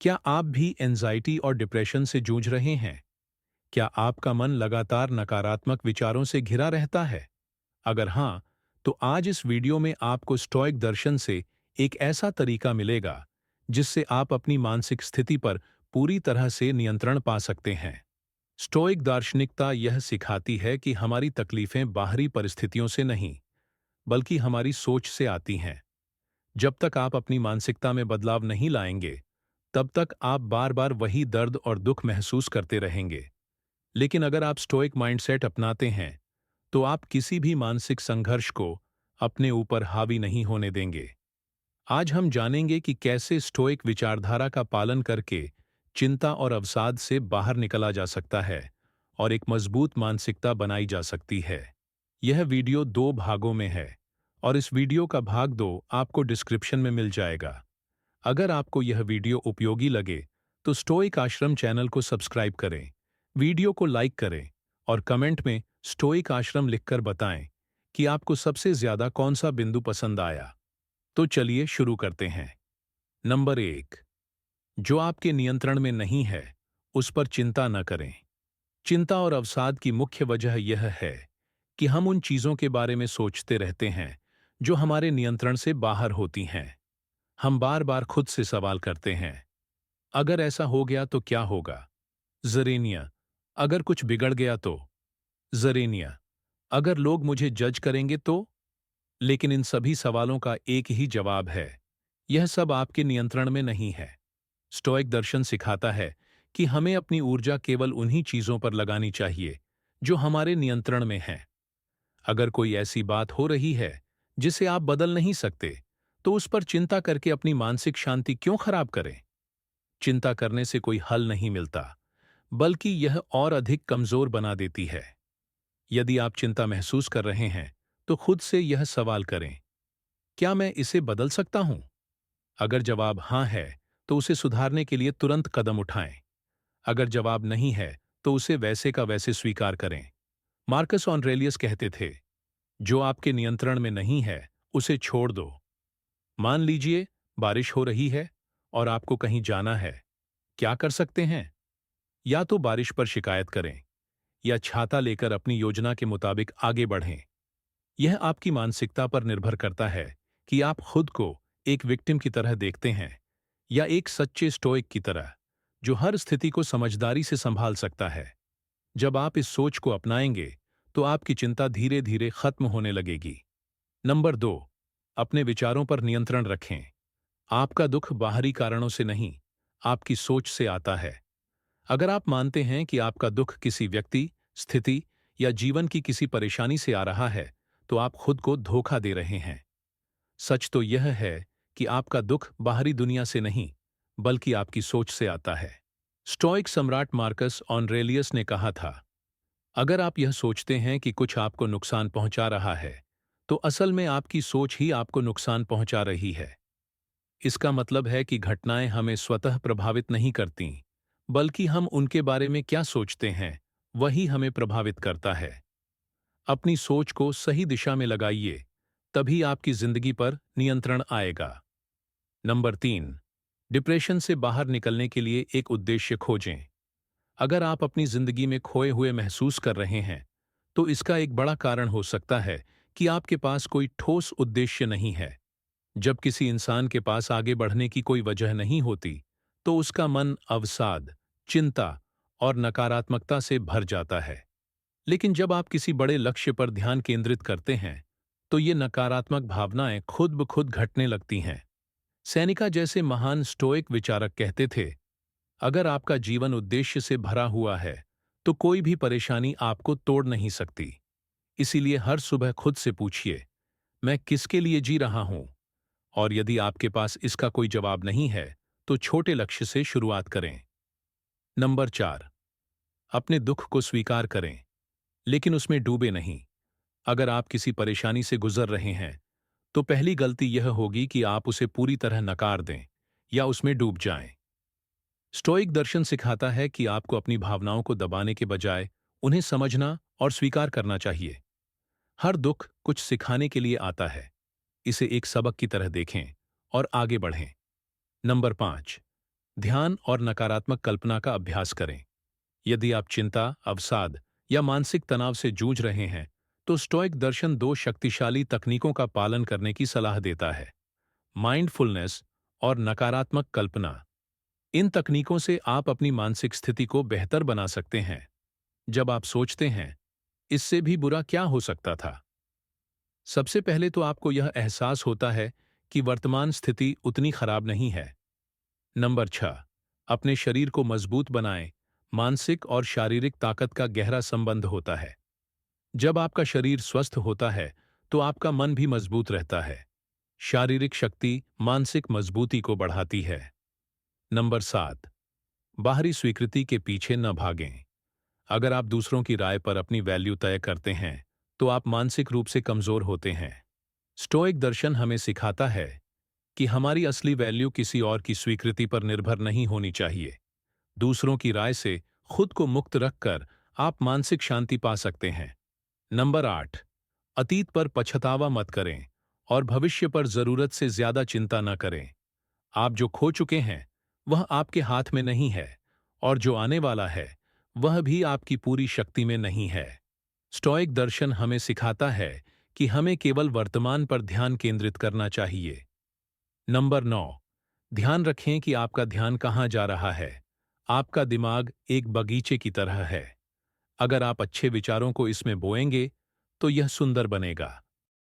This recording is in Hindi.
क्या आप भी एंजाइटी और डिप्रेशन से जूझ रहे हैं? क्या आपका मन लगातार नकारात्मक विचारों से घिरा रहता है? अगर हाँ, तो आज इस वीडियो में आपको स्टोइक दर्शन से एक ऐसा तरीका मिलेगा जिससे आप अपनी मानसिक स्थिति पर पूरी तरह से नियंत्रण पा सकते हैं। स्टोइक दार्शनिकता यह सिखाती है कि हमारी तकलीफें बाहरी परिस्थितियों से नहीं, बल्कि हमारी सोच से आती हैं। जब तक आप अपनी मानसिकता में बदलाव नहीं लाएंगे, तब तक आप बार बार वही दर्द और दुख महसूस करते रहेंगे। लेकिन अगर आप स्टोइक माइंडसेट अपनाते हैं, तो आप किसी भी मानसिक संघर्ष को अपने ऊपर हावी नहीं होने देंगे। आज हम जानेंगे कि कैसे स्टोइक विचारधारा का पालन करके चिंता और अवसाद से बाहर निकला जा सकता है और एक मजबूत मानसिकता बनाई जा सकती है। यह वीडियो 2 भागों में है और इस वीडियो का भाग 2 आपको डिस्क्रिप्शन में मिल जाएगा। अगर आपको यह वीडियो उपयोगी लगे, तो स्टोइक आश्रम चैनल को सब्सक्राइब करें, वीडियो को लाइक करें और कमेंट में स्टोइक आश्रम लिखकर बताएं कि आपको सबसे ज्यादा कौन सा बिंदु पसंद आया। तो चलिए शुरू करते हैं। नंबर 1। जो आपके नियंत्रण में नहीं है, उस पर चिंता न करें। चिंता और अवसाद की मुख्य वजह यह है कि हम उन चीजों के बारे में सोचते रहते हैं जो हमारे नियंत्रण से बाहर होती हैं। हम बार बार खुद से सवाल करते हैं, अगर ऐसा हो गया तो क्या होगा? जरेनिया, अगर कुछ बिगड़ गया तो? जरेनिया, अगर लोग मुझे जज करेंगे तो? लेकिन इन सभी सवालों का एक ही जवाब है, यह सब आपके नियंत्रण में नहीं है। स्टोइक दर्शन सिखाता है कि हमें अपनी ऊर्जा केवल उन्हीं चीजों पर लगानी चाहिए जो हमारे नियंत्रण में हैं। अगर कोई ऐसी बात हो रही है जिसे आप बदल नहीं सकते, तो उस पर चिंता करके अपनी मानसिक शांति क्यों खराब करें? चिंता करने से कोई हल नहीं मिलता, बल्कि यह और अधिक कमजोर बना देती है। यदि आप चिंता महसूस कर रहे हैं, तो खुद से यह सवाल करें, क्या मैं इसे बदल सकता हूं? अगर जवाब हां है, तो उसे सुधारने के लिए तुरंत कदम उठाएं। अगर जवाब नहीं है, तो उसे वैसे का वैसे स्वीकार करें। मार्कस ऑरेलियस कहते थे, जो आपके नियंत्रण में नहीं है, उसे छोड़ दो। मान लीजिए बारिश हो रही है और आपको कहीं जाना है। क्या कर सकते हैं? या तो बारिश पर शिकायत करें या छाता लेकर अपनी योजना के मुताबिक आगे बढ़ें। यह आपकी मानसिकता पर निर्भर करता है कि आप खुद को एक विक्टिम की तरह देखते हैं या एक सच्चे स्टोइक की तरह, जो हर स्थिति को समझदारी से संभाल सकता है। जब आप इस सोच को अपनाएंगे, तो आपकी चिंता धीरे धीरे खत्म होने लगेगी। नंबर 2। अपने विचारों पर नियंत्रण रखें। आपका दुख बाहरी कारणों से नहीं, आपकी सोच से आता है। अगर आप मानते हैं कि आपका दुख किसी व्यक्ति, स्थिति या जीवन की किसी परेशानी से आ रहा है, तो आप खुद को धोखा दे रहे हैं। सच तो यह है कि आपका दुख बाहरी दुनिया से नहीं, बल्कि आपकी सोच से आता है। स्टोइक सम्राट मार्कस ऑरेलियस ने कहा था, अगर आप यह सोचते हैं कि कुछ आपको नुकसान पहुंचा रहा है, तो असल में आपकी सोच ही आपको नुकसान पहुंचा रही है। इसका मतलब है कि घटनाएं हमें स्वतः प्रभावित नहीं करतीं, बल्कि हम उनके बारे में क्या सोचते हैं, वही हमें प्रभावित करता है। अपनी सोच को सही दिशा में लगाइए, तभी आपकी जिंदगी पर नियंत्रण आएगा। नंबर 3। डिप्रेशन से बाहर निकलने के लिए एक उद्देश्य खोजें। अगर आप अपनी जिंदगी में खोए हुए महसूस कर रहे हैं, तो इसका एक बड़ा कारण हो सकता है कि आपके पास कोई ठोस उद्देश्य नहीं है। जब किसी इंसान के पास आगे बढ़ने की कोई वजह नहीं होती, तो उसका मन अवसाद, चिंता और नकारात्मकता से भर जाता है। लेकिन जब आप किसी बड़े लक्ष्य पर ध्यान केंद्रित करते हैं, तो ये नकारात्मक भावनाएं खुद ब खुद घटने लगती हैं। सेनेका जैसे महान स्टोइक विचारक कहते थे, अगर आपका जीवन उद्देश्य से भरा हुआ है, तो कोई भी परेशानी आपको तोड़ नहीं सकती। इसीलिए हर सुबह खुद से पूछिए, मैं किसके लिए जी रहा हूं? और यदि आपके पास इसका कोई जवाब नहीं है, तो छोटे लक्ष्य से शुरुआत करें। नंबर 4। अपने दुख को स्वीकार करें, लेकिन उसमें डूबे नहीं। अगर आप किसी परेशानी से गुजर रहे हैं, तो पहली गलती यह होगी कि आप उसे पूरी तरह नकार दें या उसमें डूब जाएं। स्टोइक दर्शन सिखाता है कि आपको अपनी भावनाओं को दबाने के बजाय उन्हें समझना और स्वीकार करना चाहिए। हर दुख कुछ सिखाने के लिए आता है। इसे एक सबक की तरह देखें और आगे बढ़ें। नंबर 5। ध्यान और नकारात्मक कल्पना का अभ्यास करें। यदि आप चिंता, अवसाद या मानसिक तनाव से जूझ रहे हैं, तो स्टोइक दर्शन दो शक्तिशाली तकनीकों का पालन करने की सलाह देता है: माइंडफुलनेस और नकारात्मक कल्पना। इन तकनीकों से आप अपनी मानसिक स्थिति को बेहतर बना सकते हैं। जब आप सोचते हैं, इससे भी बुरा क्या हो सकता था, सबसे पहले तो आपको यह एहसास होता है कि वर्तमान स्थिति उतनी खराब नहीं है। नंबर 6, अपने शरीर को मजबूत बनाएं। मानसिक और शारीरिक ताकत का गहरा संबंध होता है। जब आपका शरीर स्वस्थ होता है, तो आपका मन भी मजबूत रहता है। शारीरिक शक्ति मानसिक मजबूती को बढ़ाती है। नंबर 7, बाहरी स्वीकृति के पीछे न भागें। अगर आप दूसरों की राय पर अपनी वैल्यू तय करते हैं, तो आप मानसिक रूप से कमजोर होते हैं। स्टोइक दर्शन हमें सिखाता है कि हमारी असली वैल्यू किसी और की स्वीकृति पर निर्भर नहीं होनी चाहिए। दूसरों की राय से खुद को मुक्त रखकर आप मानसिक शांति पा सकते हैं। नंबर 8, अतीत पर पछतावा मत करें और भविष्य पर जरूरत से ज्यादा चिंता न करें। आप जो खो चुके हैं, वह आपके हाथ में नहीं है, और जो आने वाला है, वह भी आपकी पूरी शक्ति में नहीं है। स्टोइक दर्शन हमें सिखाता है कि हमें केवल वर्तमान पर ध्यान केंद्रित करना चाहिए। नंबर 9, ध्यान रखें कि आपका ध्यान कहाँ जा रहा है। आपका दिमाग एक बगीचे की तरह है। अगर आप अच्छे विचारों को इसमें बोएंगे, तो यह सुंदर बनेगा।